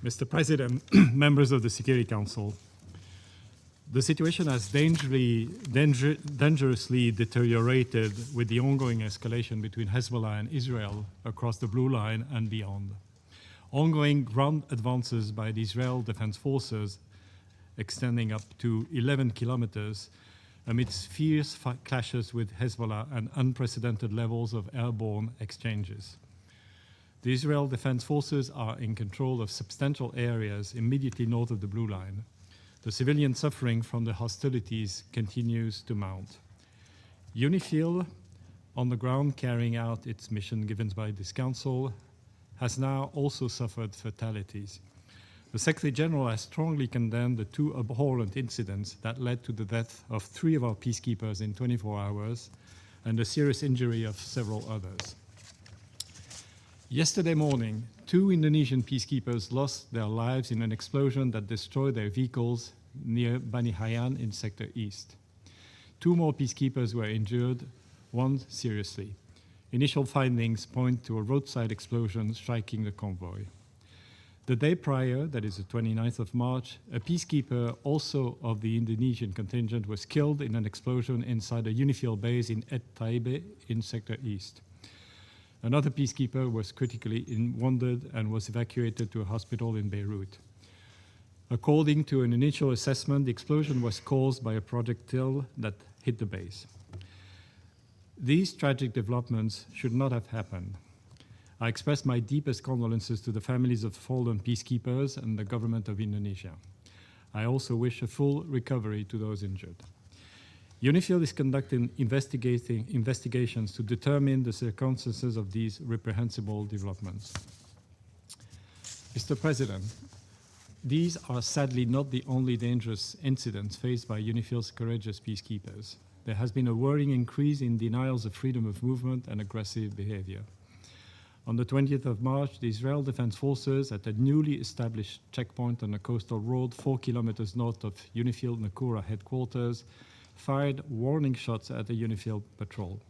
Mr. President, members of the Security Council, the situation has dangerously deteriorated with the ongoing escalation between Hezbollah and Israel across the Blue Line and beyond. Ongoing ground advances by the Israel Defense Forces extending up to 11 kilometers amidst fierce clashes with Hezbollah and unprecedented levels of airborne exchanges. The Israel Defense Forces are in control of substantial areas immediately north of the Blue Line. The civilian suffering from the hostilities continues to mount. UNIFIL, on the ground carrying out its mission given by this council, has now also suffered fatalities. The Secretary General has strongly condemned the two abhorrent incidents that led to the death of 3 of our peacekeepers in 24 hours and the serious injury of several others. Yesterday morning, 2 Indonesian peacekeepers lost their lives in an explosion that destroyed their vehicles near Bani Hayan in Sector East. 2 more peacekeepers were injured, 1 seriously. Initial findings point to a roadside explosion striking the convoy. The day prior, that is the 29th of March, a peacekeeper also of the Indonesian contingent was killed in an explosion inside a UNIFIL base in Et Taibe in Sector East. Another peacekeeper was critically wounded and was evacuated to a hospital in Beirut. According to an initial assessment, the explosion was caused by a projectile that hit the base. These tragic developments should not have happened. I express my deepest condolences to the families of fallen peacekeepers and the government of Indonesia. I also wish a full recovery to those injured. UNIFIL is conducting investigations to determine the circumstances of these reprehensible developments. Mr. President, these are sadly not the only dangerous incidents faced by UNIFIL's courageous peacekeepers. There has been a worrying increase in denials of freedom of movement and aggressive behavior. On the 20th of March, the Israel Defense Forces at a newly established checkpoint on a coastal road 4 kilometers north of UNIFIL Nakura headquarters fired warning shots at the UNIFIL patrol.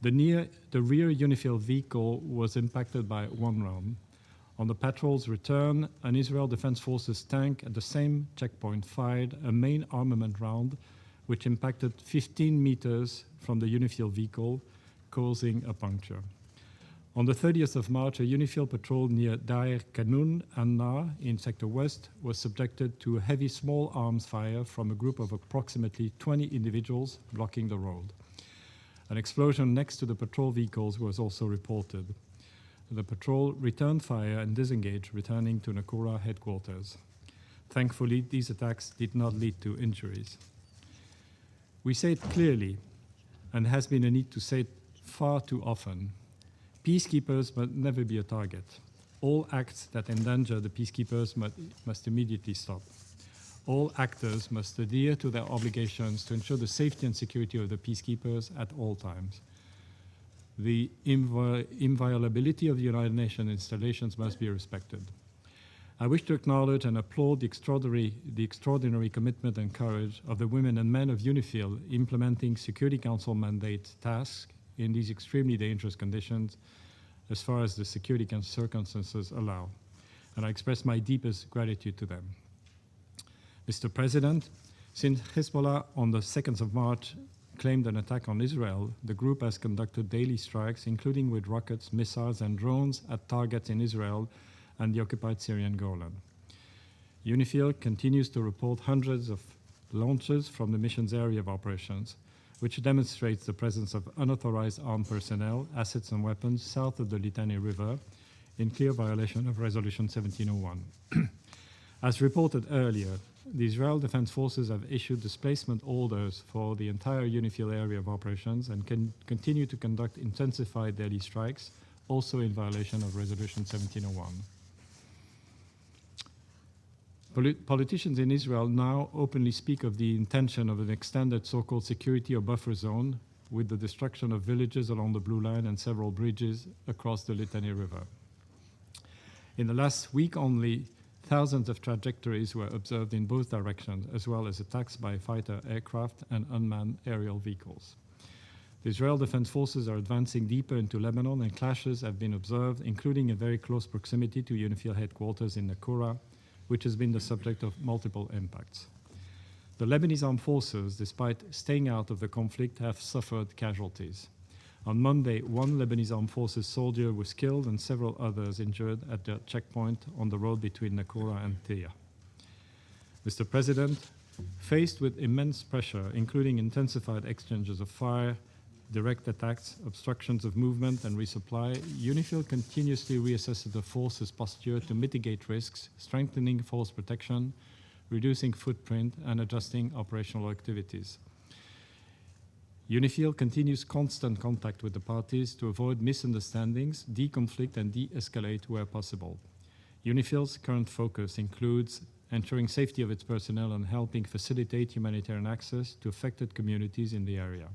The rear UNIFIL vehicle was impacted by 1 round. On the patrol's return, an Israel Defense Forces tank at the same checkpoint fired a main armament round which impacted 15 meters from the UNIFIL vehicle, causing a puncture. On the 30th of March, a UNIFIL patrol near Daer Kanun and Na in Sector West was subjected to a heavy small arms fire from a group of approximately 20 individuals blocking the road. An explosion next to the patrol vehicles was also reported. The patrol returned fire and disengaged, returning to Nakura headquarters. Thankfully, these attacks did not lead to injuries. We say it clearly, and has been a need to say it far too often. Peacekeepers must never be a target. All acts that endanger the peacekeepers must immediately stop. All actors must adhere to their obligations to ensure the safety and security of the peacekeepers at all times. The inviolability of the United Nations installations must be respected. I wish to acknowledge and applaud the extraordinary commitment and courage of the women and men of UNIFIL implementing Security Council mandate tasks in these extremely dangerous conditions as far as the security circumstances allow. And I express my deepest gratitude to them. Mr. President, since Hezbollah on the 2nd of March claimed an attack on Israel, the group has conducted daily strikes, including with rockets, missiles, and drones at targets in Israel and the occupied Syrian Golan. UNIFIL continues to report hundreds of launches from the mission's area of operations, which demonstrates the presence of unauthorized armed personnel, assets, and weapons south of the Litani River, in clear violation of Resolution 1701. As reported earlier, the Israel Defense Forces have issued displacement orders for the entire UNIFIL area of operations and can continue to conduct intensified daily strikes, also in violation of Resolution 1701. Politicians in Israel now openly speak of the intention of an extended so-called security or buffer zone with the destruction of villages along the Blue Line and several bridges across the Litani River. In the last week only, thousands of trajectories were observed in both directions, as well as attacks by fighter aircraft and unmanned aerial vehicles. The Israel Defense Forces are advancing deeper into Lebanon, and clashes have been observed, including in very close proximity to UNIFIL headquarters in Nakura, which has been the subject of multiple impacts. The Lebanese armed forces, despite staying out of the conflict, have suffered casualties. On Monday, one Lebanese armed forces soldier was killed and several others injured at the checkpoint on the road between Nakura and Tyre. Mr. President, faced with immense pressure, including intensified exchanges of fire, direct attacks, obstructions of movement, and resupply, UNIFIL continuously reassesses the force's posture to mitigate risks, strengthening force protection, reducing footprint, and adjusting operational activities. UNIFIL continues constant contact with the parties to avoid misunderstandings, de-conflict, and de-escalate where possible. UNIFIL's current focus includes ensuring safety of its personnel and helping facilitate humanitarian access to affected communities in the area.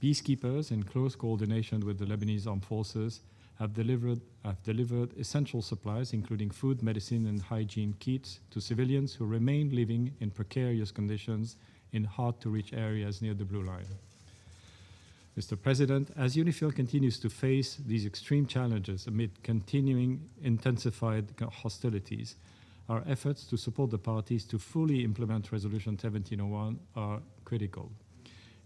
Peacekeepers, in close coordination with the Lebanese armed forces, have delivered essential supplies, including food, medicine, and hygiene kits, to civilians who remain living in precarious conditions in hard-to-reach areas near the Blue Line. Mr. President, as UNIFIL continues to face these extreme challenges amid continuing intensified hostilities, our efforts to support the parties to fully implement Resolution 1701 are critical.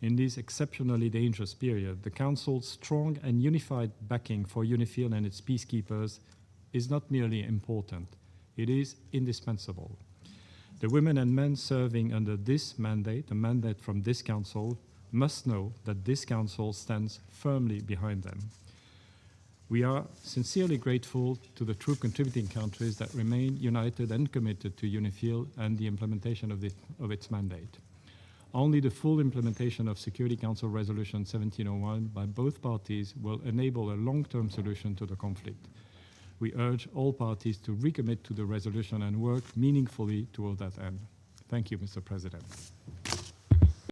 In this exceptionally dangerous period, the Council's strong and unified backing for UNIFIL and its peacekeepers is not merely important, it is indispensable. The women and men serving under this mandate, a mandate from this Council, must know that this Council stands firmly behind them. We are sincerely grateful to the troop contributing countries that remain united and committed to UNIFIL and the implementation of its mandate. Only the full implementation of Security Council Resolution 1701 by both parties will enable a long-term solution to the conflict. We urge all parties to recommit to the resolution and work meaningfully toward that end. Thank you, Mr. President.